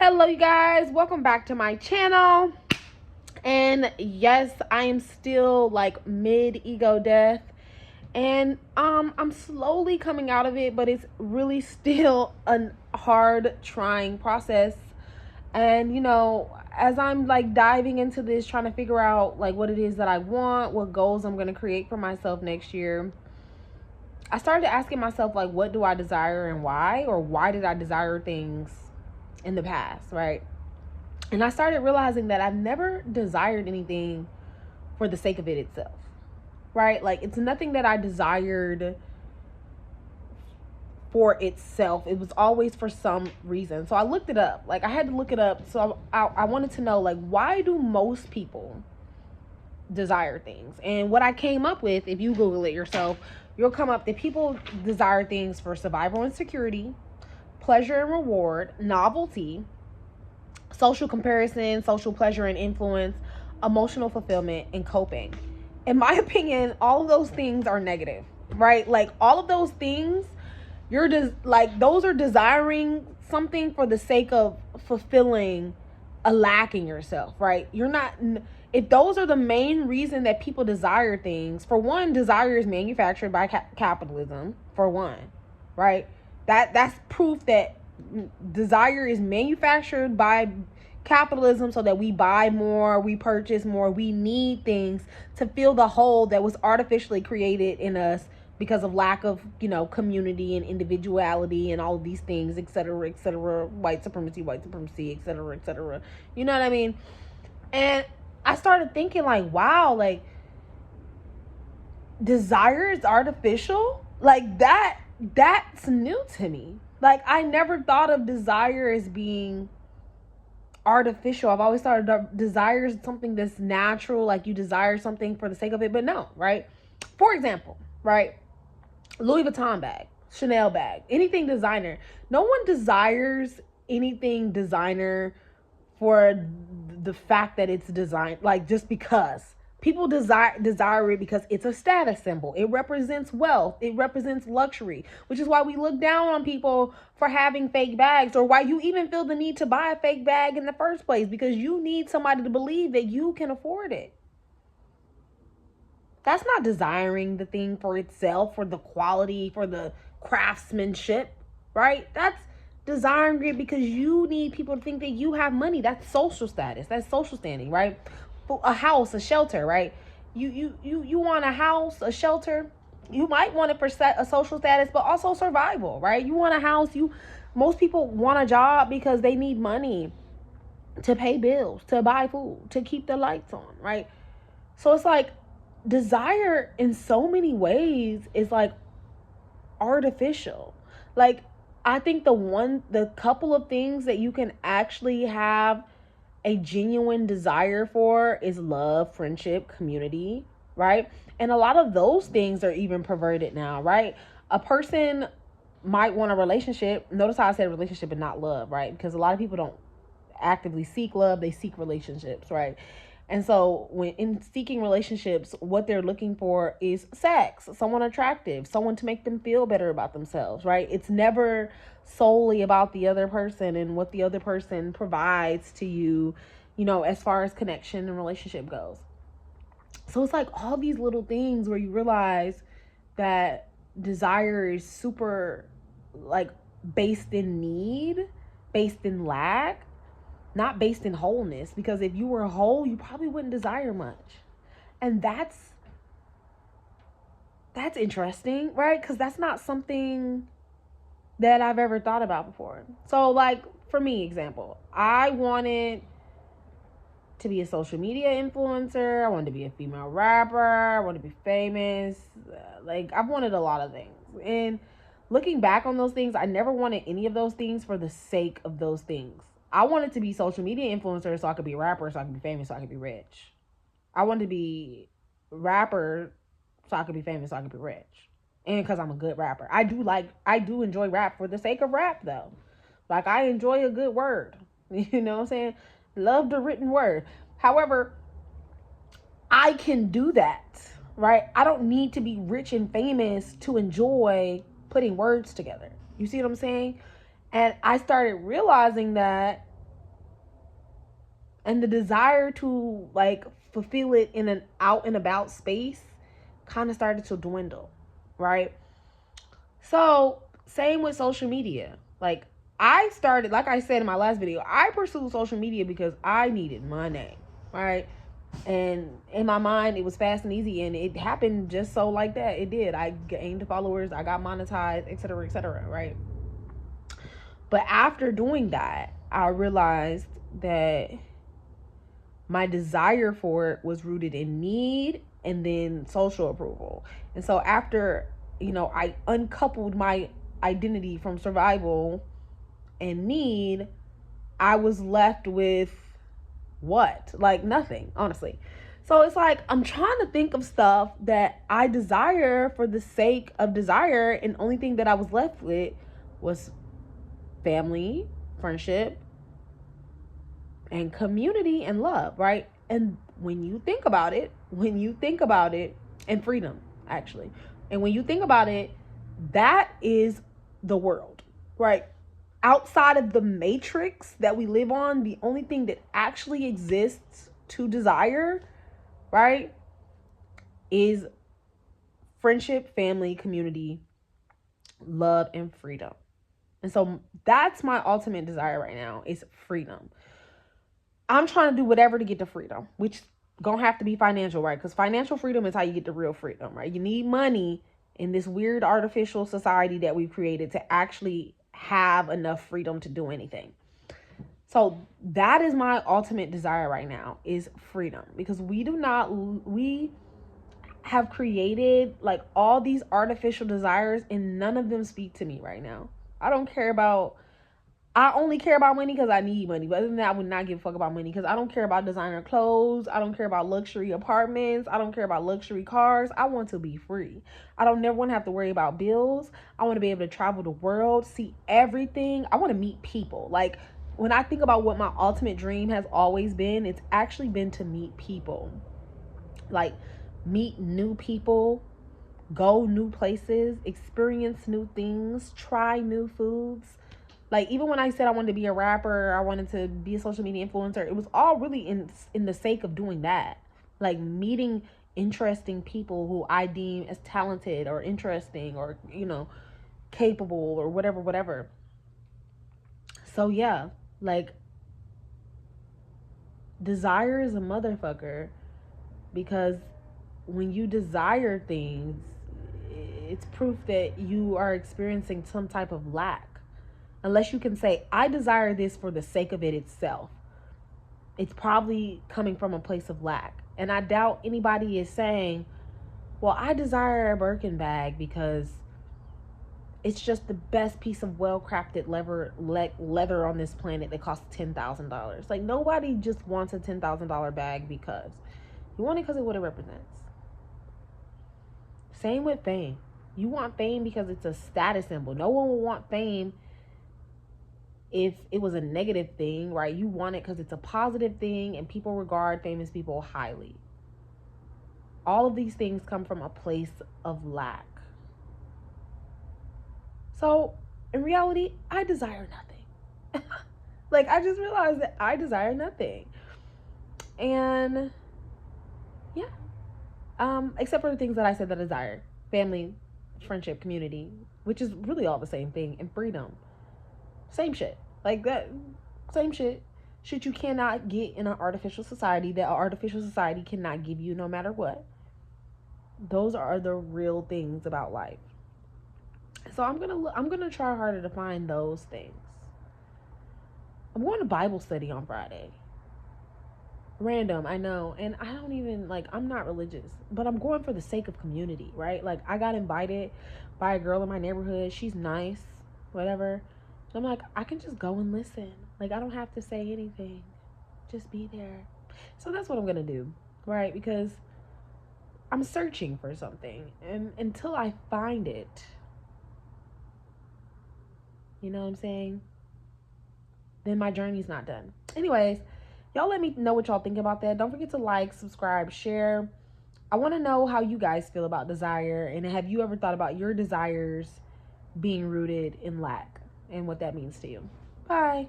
Hello you guys, welcome back to my channel. And yes, I am still like mid ego death, and I'm slowly coming out of it, but it's really still a hard trying process. And as I'm like diving into this, trying to figure out like what it is that I want, what goals I'm going to create for myself next year, I started asking myself, like, what do I desire and why, or why did I desire things in the past, right? And I started realizing that I've never desired anything for the sake of it itself, right? Like, it's nothing that I desired for itself. It was always for some reason. So I looked it up. Like, I had to look it up. So I wanted to know, like, why do most people desire things? And what I came up with, if you Google it yourself, you'll come up that people desire things for survival and security, pleasure and reward, novelty, social comparison, social pleasure and influence, emotional fulfillment, and coping. In my opinion, all of those things are negative, right? Like, all of those things, those are desiring something for the sake of fulfilling a lack in yourself, right? You're not, if those are the main reason that people desire things, for one, desire is manufactured by capitalism, for one, right? That's proof that desire is manufactured by capitalism so that we buy more, we purchase more, we need things to fill the hole that was artificially created in us because of lack of, community and individuality and all of these things, etc., white supremacy, etc. You know what I mean? And I started thinking, like, wow, like, desire is artificial? Like, that's new to me. Like, I never thought of desire as being artificial. I've always thought of desire as something that's natural, like you desire something for the sake of it, but no, right? For example, right? Louis Vuitton bag, Chanel bag, anything designer. No one desires anything designer for the fact that it's designed, like, just because. People desire it because it's a status symbol. It represents wealth. It represents luxury, which is why we look down on people for having fake bags, or why you even feel the need to buy a fake bag in the first place, because you need somebody to believe that you can afford it. That's not desiring the thing for itself, for the quality, for the craftsmanship, right? That's desiring it because you need people to think that you have money. That's social status. That's social standing, right? A house, a shelter, right? You want a house, a shelter. You might want it for a social status, but also survival, right? You want a house. Most people want a job because they need money to pay bills, to buy food, to keep the lights on, right? So it's like, desire in so many ways is like artificial. Like, I think the couple of things that you can actually have a genuine desire for is love, friendship, community, right? And a lot of those things are even perverted now, right? A person might want a relationship. Notice how I said relationship and not love, right? Because a lot of people don't actively seek love, they seek relationships, right? And so when in seeking relationships, what they're looking for is sex, someone attractive, someone to make them feel better about themselves, right? It's never solely about the other person and what the other person provides to you, as far as connection and relationship goes. So it's like all these little things where you realize that desire is super, like, based in need, based in lack, not based in wholeness. Because if you were whole, you probably wouldn't desire much. And that's interesting, right? Because that's not something that I've ever thought about before. So, like, for me, example, I wanted to be a social media influencer. I wanted to be a female rapper. I wanted to be famous. Like, I've wanted a lot of things. And looking back on those things, I never wanted any of those things for the sake of those things. I wanted to be social media influencer so I could be a rapper, so I could be famous, so I could be rich. I wanted to be rapper so I could be famous, so I could be rich. And because I'm a good rapper. I do enjoy rap for the sake of rap, though. Like, I enjoy a good word. You know what I'm saying? Love the written word. However, I can do that, right? I don't need to be rich and famous to enjoy putting words together. You see what I'm saying? And I started realizing that And the desire to like fulfill it in an out and about space kind of started to dwindle, right? So, same with social media. Like, I started, like I said in my last video, I pursued social media because I needed money, right? And in my mind, it was fast and easy, and it happened just so like that. It did. I gained followers, I got monetized, etc., right? But after doing that, I realized that my desire for it was rooted in need and then social approval. And so after, I uncoupled my identity from survival and need, I was left with what? Like nothing, honestly. So it's like I'm trying to think of stuff that I desire for the sake of desire, and the only thing that I was left with was family, friendship, and community and love, right? And when you think about it, and freedom, actually. And when you think about it, that is the world, right? Outside of the matrix that we live on, the only thing that actually exists to desire, right, is friendship, family, community, love, and freedom. And so that's my ultimate desire right now, is freedom. I'm trying to do whatever to get to freedom, which gonna have to be financial, right? Because financial freedom is how you get to real freedom, right? You need money in this weird artificial society that we've created to actually have enough freedom to do anything. So that is my ultimate desire right now, is freedom, because we have created like all these artificial desires and none of them speak to me right now. I only care about money because I need money. But other than that, I would not give a fuck about money, because I don't care about designer clothes. I don't care about luxury apartments. I don't care about luxury cars. I want to be free. I don't never want to have to worry about bills. I want to be able to travel the world, see everything. I want to meet people. Like, when I think about what my ultimate dream has always been, it's actually been to meet people. Like, meet new people, go new places, experience new things, try new foods. Like, even when I said I wanted to be a rapper, I wanted to be a social media influencer, it was all really in the sake of doing that. Like, meeting interesting people who I deem as talented or interesting or, capable or whatever. So, yeah, like, desire is a motherfucker, because when you desire things, it's proof that you are experiencing some type of lack. Unless you can say, I desire this for the sake of it itself, it's probably coming from a place of lack. And I doubt anybody is saying, well, I desire a Birkin bag because it's just the best piece of well-crafted leather on this planet that costs $10,000. Like, nobody just wants a $10,000 bag because you want it because of what it represents. Same with fame. You want fame because it's a status symbol. No one will want fame if it was a negative thing, right? You want it because it's a positive thing and people regard famous people highly. All of these things come from a place of lack. So in reality, I desire nothing. Like, I just realized that I desire nothing. And yeah, except for the things that I said that I desire: family, friendship, community, which is really all the same thing, and freedom. Same shit. Like that, same shit. Shit you cannot get in an artificial society, that an artificial society cannot give you no matter what. Those are the real things about life. So I'm gonna try harder to find those things. I'm going to Bible study on Friday. Random, I know. And I don't even, like, I'm not religious, but I'm going for the sake of community, right? Like, I got invited by a girl in my neighborhood. She's nice, whatever. I'm like, I can just go and listen. Like, I don't have to say anything. Just be there. So that's what I'm going to do, right? Because I'm searching for something. And until I find it, you know what I'm saying? Then my journey's not done. Anyways, y'all let me know what y'all think about that. Don't forget to like, subscribe, share. I want to know how you guys feel about desire. And have you ever thought about your desires being rooted in lack and what that means to you? Bye.